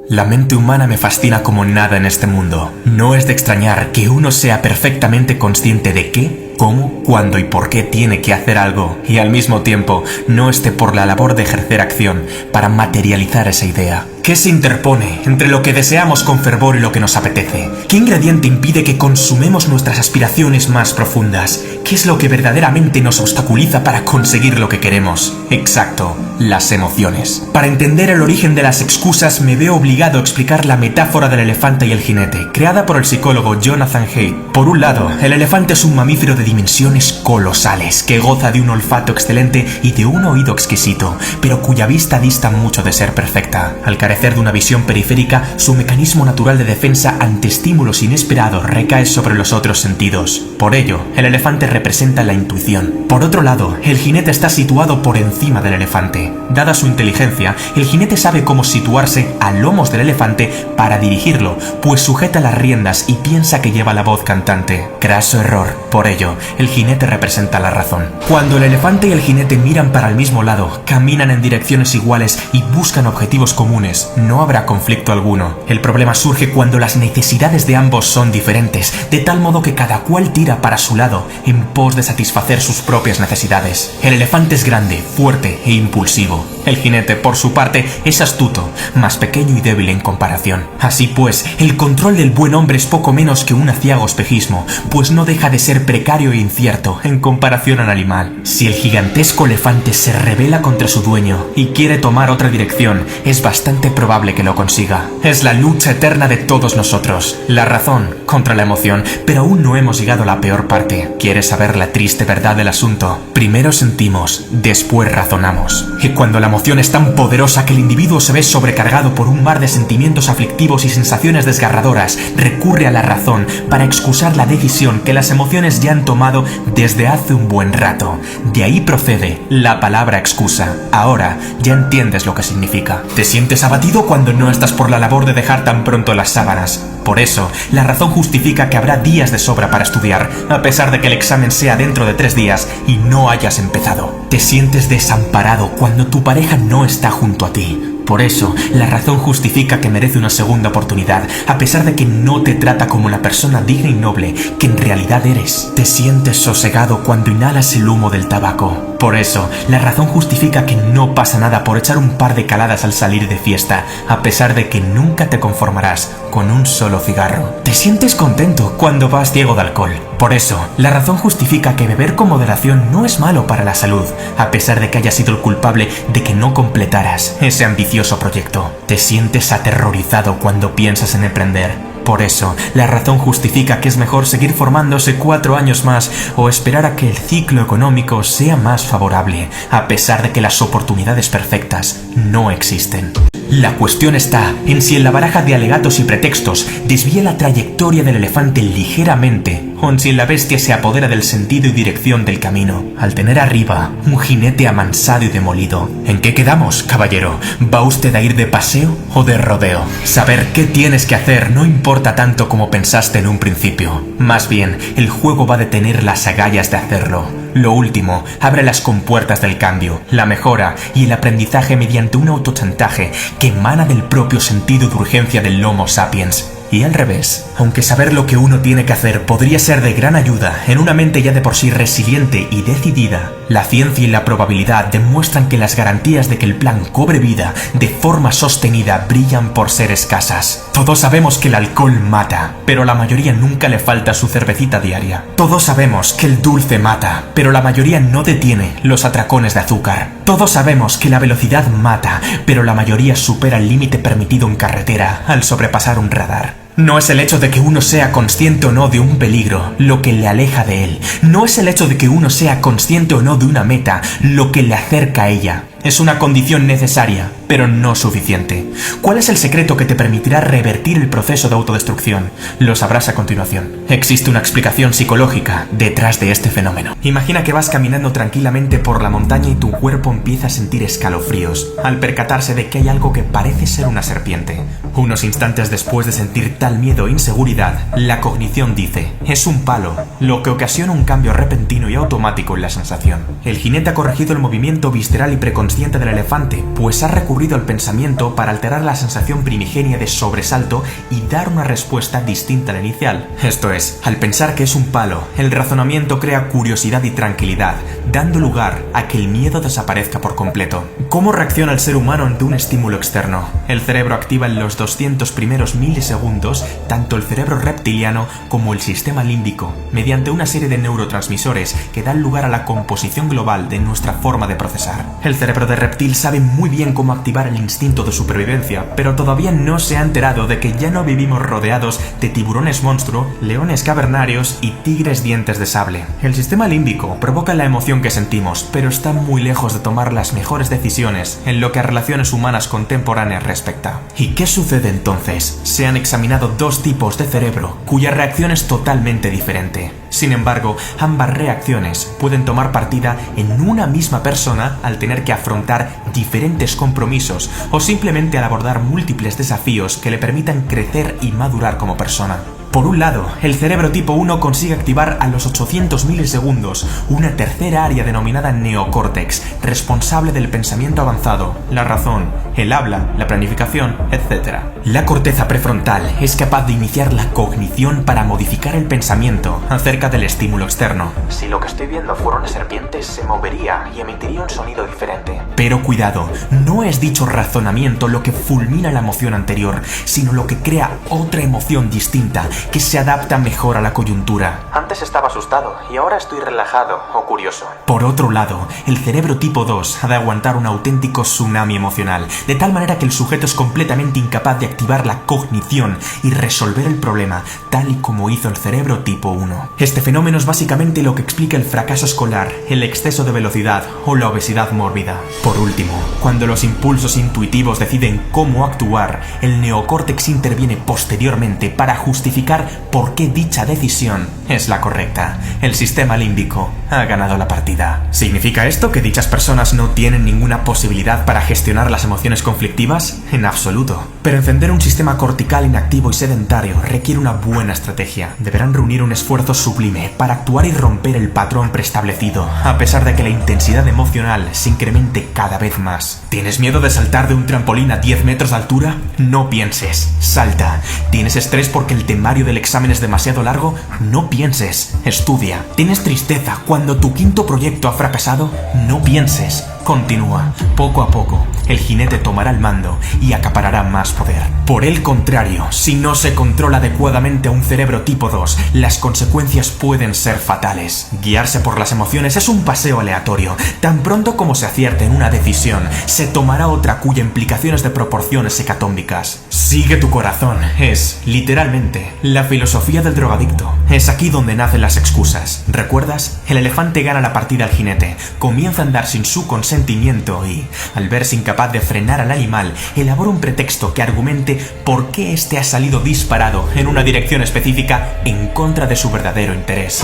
La mente humana me fascina como nada en este mundo. No es de extrañar que uno sea perfectamente consciente de qué, cómo, cuándo y por qué tiene que hacer algo, y al mismo tiempo no esté por la labor de ejercer acción para materializar esa idea. ¿Qué se interpone entre lo que deseamos con fervor y lo que nos apetece? ¿Qué ingrediente impide que consumemos nuestras aspiraciones más profundas? ¿Qué es lo que verdaderamente nos obstaculiza para conseguir lo que queremos? Exacto, las emociones. Para entender el origen de las excusas me veo obligado a explicar la metáfora del elefante y el jinete, creada por el psicólogo Jonathan Haidt. Por un lado, el elefante es un mamífero de dimensiones colosales, que goza de un olfato excelente y de un oído exquisito, pero cuya vista dista mucho de ser perfecta. Al carecer de una visión periférica, su mecanismo natural de defensa ante estímulos inesperados recae sobre los otros sentidos. Por ello, el elefante representa la intuición. Por otro lado, el jinete está situado por encima del elefante. Dada su inteligencia, el jinete sabe cómo situarse a lomos del elefante para dirigirlo, pues sujeta las riendas y piensa que lleva la voz cantante. Craso error. Por ello, el jinete representa la razón. Cuando el elefante y el jinete miran para el mismo lado, caminan en direcciones iguales y buscan objetivos comunes, no habrá conflicto alguno. El problema surge cuando las necesidades de ambos son diferentes, de tal modo que cada cual tira para su lado en pos de satisfacer sus propias necesidades. El elefante es grande, fuerte e impulsivo. El jinete, por su parte, es astuto, más pequeño y débil en comparación. Así pues, el control del buen hombre es poco menos que un aciago espejismo, pues no deja de ser precario e incierto en comparación al animal. Si el gigantesco elefante se rebela contra su dueño y quiere tomar otra dirección, es bastante probable que lo consiga. Es la lucha eterna de todos nosotros, la razón contra la emoción, pero aún no hemos llegado a la peor parte. ¿Quieres saber la triste verdad del asunto? Primero sentimos, después razonamos. Y cuando la emoción es tan poderosa que el individuo se ve sobrecargado por un mar de sentimientos aflictivos y sensaciones desgarradoras, recurre a la razón para excusar la decisión que las emociones ya han tomado desde hace un buen rato. De ahí procede la palabra excusa. Ahora ya entiendes lo que significa. Te sientes abatido cuando no estás por la labor de dejar tan pronto las sábanas. Por eso, la razón justifica que habrá días de sobra para estudiar, a pesar de que el examen sea dentro de 3 días y no hayas empezado. Te sientes desamparado cuando tu pareja no está junto a ti. Por eso, la razón justifica que merece una segunda oportunidad, a pesar de que no te trata como la persona digna y noble que en realidad eres. Te sientes sosegado cuando inhalas el humo del tabaco. Por eso, la razón justifica que no pasa nada por echar un par de caladas al salir de fiesta, a pesar de que nunca te conformarás con un solo cigarro. Te sientes contento cuando vas ciego de alcohol. Por eso, la razón justifica que beber con moderación no es malo para la salud, a pesar de que hayas sido el culpable de que no completaras ese ambicioso proyecto. Te sientes aterrorizado cuando piensas en emprender. Por eso, la razón justifica que es mejor seguir formándose 4 años más o esperar a que el ciclo económico sea más favorable, a pesar de que las oportunidades perfectas no existen. La cuestión está en si en la baraja de alegatos y pretextos desvía la trayectoria del elefante ligeramente, o en si la bestia se apodera del sentido y dirección del camino, al tener arriba un jinete amansado y demolido. ¿En qué quedamos, caballero? ¿Va usted a ir de paseo o de rodeo? Saber qué tienes que hacer no importa tanto como pensaste en un principio. Más bien, el juego va a detener las agallas de hacerlo. Lo último, abre las compuertas del cambio, la mejora y el aprendizaje mediante un autochantaje que emana del propio sentido de urgencia del Homo sapiens. Y al revés, aunque saber lo que uno tiene que hacer podría ser de gran ayuda en una mente ya de por sí resiliente y decidida, la ciencia y la probabilidad demuestran que las garantías de que el plan cobre vida de forma sostenida brillan por ser escasas. Todos sabemos que el alcohol mata, pero a la mayoría nunca le falta su cervecita diaria. Todos sabemos que el dulce mata, pero la mayoría no detiene los atracones de azúcar. Todos sabemos que la velocidad mata, pero la mayoría supera el límite permitido en carretera al sobrepasar un radar. No es el hecho de que uno sea consciente o no de un peligro lo que le aleja de él. No es el hecho de que uno sea consciente o no de una meta lo que le acerca a ella. Es una condición necesaria, pero no suficiente. ¿Cuál es el secreto que te permitirá revertir el proceso de autodestrucción? Lo sabrás a continuación. Existe una explicación psicológica detrás de este fenómeno. Imagina que vas caminando tranquilamente por la montaña y tu cuerpo empieza a sentir escalofríos al percatarse de que hay algo que parece ser una serpiente. Unos instantes después de sentir tal miedo e inseguridad, la cognición dice, es un palo, lo que ocasiona un cambio repentino y automático en la sensación. El jinete ha corregido el movimiento visceral y preconsciente del elefante, pues ha recurrido recurrido al pensamiento para alterar la sensación primigenia de sobresalto y dar una respuesta distinta a la inicial. Esto es, al pensar que es un palo, el razonamiento crea curiosidad y tranquilidad, dando lugar a que el miedo desaparezca por completo. ¿Cómo reacciona el ser humano ante un estímulo externo? El cerebro activa en los 200 primeros milisegundos tanto el cerebro reptiliano como el sistema límbico, mediante una serie de neurotransmisores que dan lugar a la composición global de nuestra forma de procesar. El cerebro de reptil sabe muy bien cómo activar el instinto de supervivencia, pero todavía no se ha enterado de que ya no vivimos rodeados de tiburones monstruo, leones cavernarios y tigres dientes de sable. El sistema límbico provoca la emoción que sentimos, pero está muy lejos de tomar las mejores decisiones en lo que a relaciones humanas contemporáneas respecta. ¿Y qué sucede entonces? Se han examinado dos tipos de cerebro cuya reacción es totalmente diferente. Sin embargo, ambas reacciones pueden tomar partida en una misma persona al tener que afrontar diferentes compromisos o simplemente al abordar múltiples desafíos que le permitan crecer y madurar como persona. Por un lado, el cerebro tipo 1 consigue activar a los 800 milisegundos una tercera área denominada neocórtex, responsable del pensamiento avanzado, la razón, el habla, la planificación, etc. La corteza prefrontal es capaz de iniciar la cognición para modificar el pensamiento acerca del estímulo externo. Si lo que estoy viendo fuera una serpiente, se movería y emitiría un sonido diferente. Pero cuidado, no es dicho razonamiento lo que fulmina la emoción anterior, sino lo que crea otra emoción distinta que se adapta mejor a la coyuntura. Antes estaba asustado y ahora estoy relajado o curioso. Por otro lado, el cerebro tipo 2 ha de aguantar un auténtico tsunami emocional, de tal manera que el sujeto es completamente incapaz de activar la cognición y resolver el problema, tal y como hizo el cerebro tipo 1. Este fenómeno es básicamente lo que explica el fracaso escolar, el exceso de velocidad o la obesidad mórbida. Por último, cuando los impulsos intuitivos deciden cómo actuar, el neocórtex interviene posteriormente para justificar por qué dicha decisión es la correcta. El sistema límbico ha ganado la partida. ¿Significa esto que dichas personas no tienen ninguna posibilidad para gestionar las emociones conflictivas? En absoluto. Pero encender un sistema cortical inactivo y sedentario requiere una buena estrategia. Deberán reunir un esfuerzo sublime para actuar y romper el patrón preestablecido, a pesar de que la intensidad emocional se incremente cada vez más. ¿Tienes miedo de saltar de un trampolín a 10 metros de altura? No pienses, salta. ¿Tienes estrés porque el temario del examen es demasiado largo? No pienses, estudia. ¿Tienes tristeza cuando tu quinto proyecto ha fracasado? No pienses, continúa. Poco a poco, el jinete tomará el mando y acaparará más poder. Por el contrario, si no se controla adecuadamente a un cerebro tipo 2, las consecuencias pueden ser fatales. Guiarse por las emociones es un paseo aleatorio. Tan pronto como se acierte en una decisión, se tomará otra cuya implicación es de proporciones hecatómbicas. Sigue tu corazón es, literalmente, la filosofía del drogadicto. Es aquí donde nacen las excusas. ¿Recuerdas? El elefante gana la partida al jinete, comienza a andar sin su consentimiento y, al verse incapaz de frenar al animal, elabora un pretexto que argumente por qué éste ha salido disparado en una dirección específica en contra de su verdadero interés.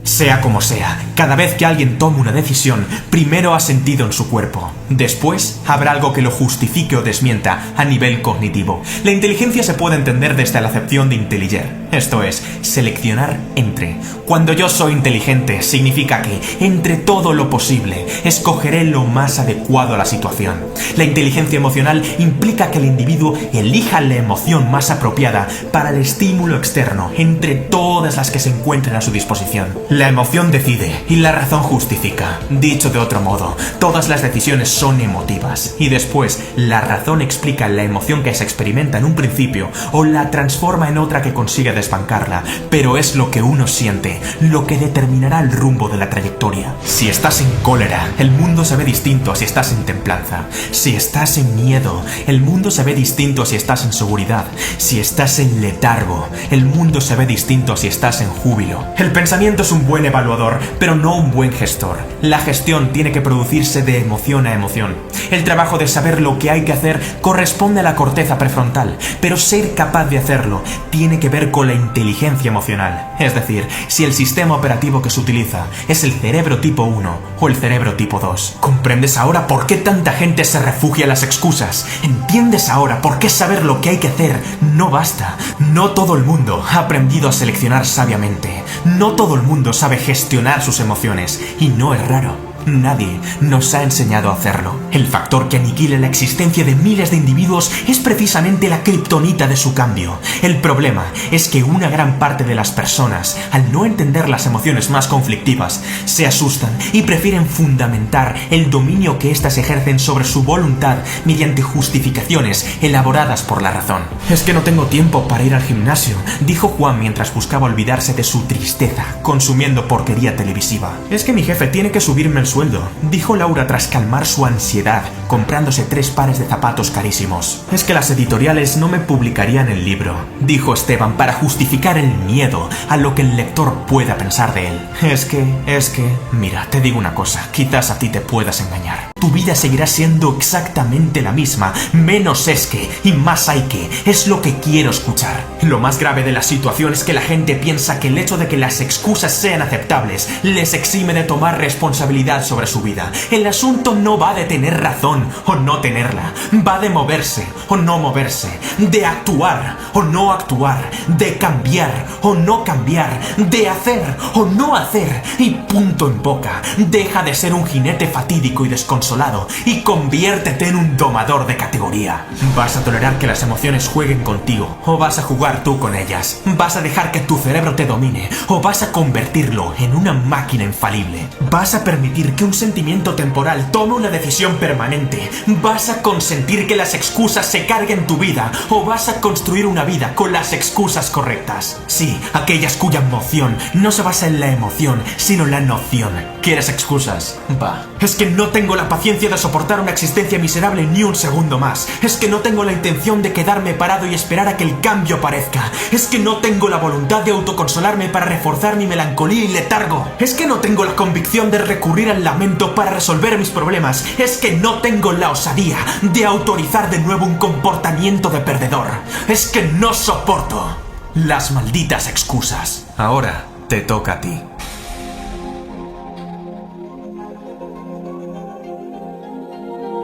Sea como sea, cada vez que alguien tome una decisión, primero ha sentido en su cuerpo. Después, habrá algo que lo justifique o desmienta a nivel cognitivo. La inteligencia se puede entender desde la acepción de intelliger, esto es, seleccionar entre. Cuando yo soy inteligente, significa que, entre todo lo posible, escogeré lo más adecuado a la situación. La inteligencia emocional implica que el individuo elija la emoción más apropiada para el estímulo externo, entre todas las que se encuentren a su disposición. La emoción decide y la razón justifica. Dicho de otro modo, todas las decisiones son emotivas y después la razón explica la emoción que se experimenta en un principio o la transforma en otra que consigue desbancarla, pero es lo que uno siente lo que determinará el rumbo de la trayectoria. Si estás en cólera, el mundo se ve distinto a si estás en templanza. Si estás en miedo, el mundo se ve distinto a si estás en seguridad. Si estás en letargo, el mundo se ve distinto a si estás en júbilo. El pensamiento es un buen evaluador, pero no un buen gestor. La gestión tiene que producirse de emoción a emoción. El trabajo de saber lo que hay que hacer corresponde a la corteza prefrontal, pero ser capaz de hacerlo tiene que ver con la inteligencia emocional. Es decir, si el sistema operativo que se utiliza es el cerebro tipo 1 o el cerebro tipo 2. ¿Comprendes ahora por qué tanta gente se refugia en las excusas? ¿Entiendes ahora por qué saber lo que hay que hacer no basta? No todo el mundo ha aprendido a seleccionar sabiamente. No todo el mundo sabe gestionar sus emociones, y no es raro. Nadie nos ha enseñado a hacerlo. El factor que aniquila la existencia de miles de individuos es precisamente la kriptonita de su cambio. El problema es que una gran parte de las personas, al no entender las emociones más conflictivas, se asustan y prefieren fundamentar el dominio que éstas ejercen sobre su voluntad mediante justificaciones elaboradas por la razón. Es que no tengo tiempo para ir al gimnasio, dijo Juan mientras buscaba olvidarse de su tristeza, consumiendo porquería televisiva. Es que mi jefe tiene que subirme el sueldo, dijo Laura tras calmar su ansiedad, comprándose 3 pares de zapatos carísimos. Es que las editoriales no me publicarían el libro, dijo Esteban para justificar el miedo a lo que el lector pueda pensar de él. Es que, mira, te digo una cosa, quizás a ti te puedas engañar. Tu vida seguirá siendo exactamente la misma, menos es que y más hay que, es lo que quiero escuchar. Lo más grave de la situación es que la gente piensa que el hecho de que las excusas sean aceptables les exime de tomar responsabilidad sobre su vida. El asunto no va de tener razón o no tenerla, va de moverse o no moverse, de actuar o no actuar, de cambiar o no cambiar, de hacer o no hacer, y punto en boca. Deja de ser un jinete fatídico y desconsolado y conviértete en un domador de categoría. ¿Vas a tolerar que las emociones jueguen contigo o vas a jugar tú con ellas? ¿Vas a dejar que tu cerebro te domine o vas a convertirlo en una máquina infalible? ¿Vas a permitir que un sentimiento temporal tome una decisión permanente? ¿Vas a consentir que las excusas se carguen tu vida o vas a construir una vida con las excusas correctas? Sí, aquellas cuya emoción no se basa en la emoción, sino en la noción. ¿Quieres excusas? Va. Es que no tengo la paciencia de soportar una existencia miserable ni un segundo más. Es que no tengo la intención de quedarme parado y esperar a que el cambio aparezca. Es que no tengo la voluntad de autoconsolarme para reforzar mi melancolía y letargo. Es que no tengo la convicción de recurrir al lamento para resolver mis problemas. Es que no tengo la osadía de autorizar de nuevo un comportamiento de perdedor. Es que no soporto las malditas excusas. Ahora te toca a ti.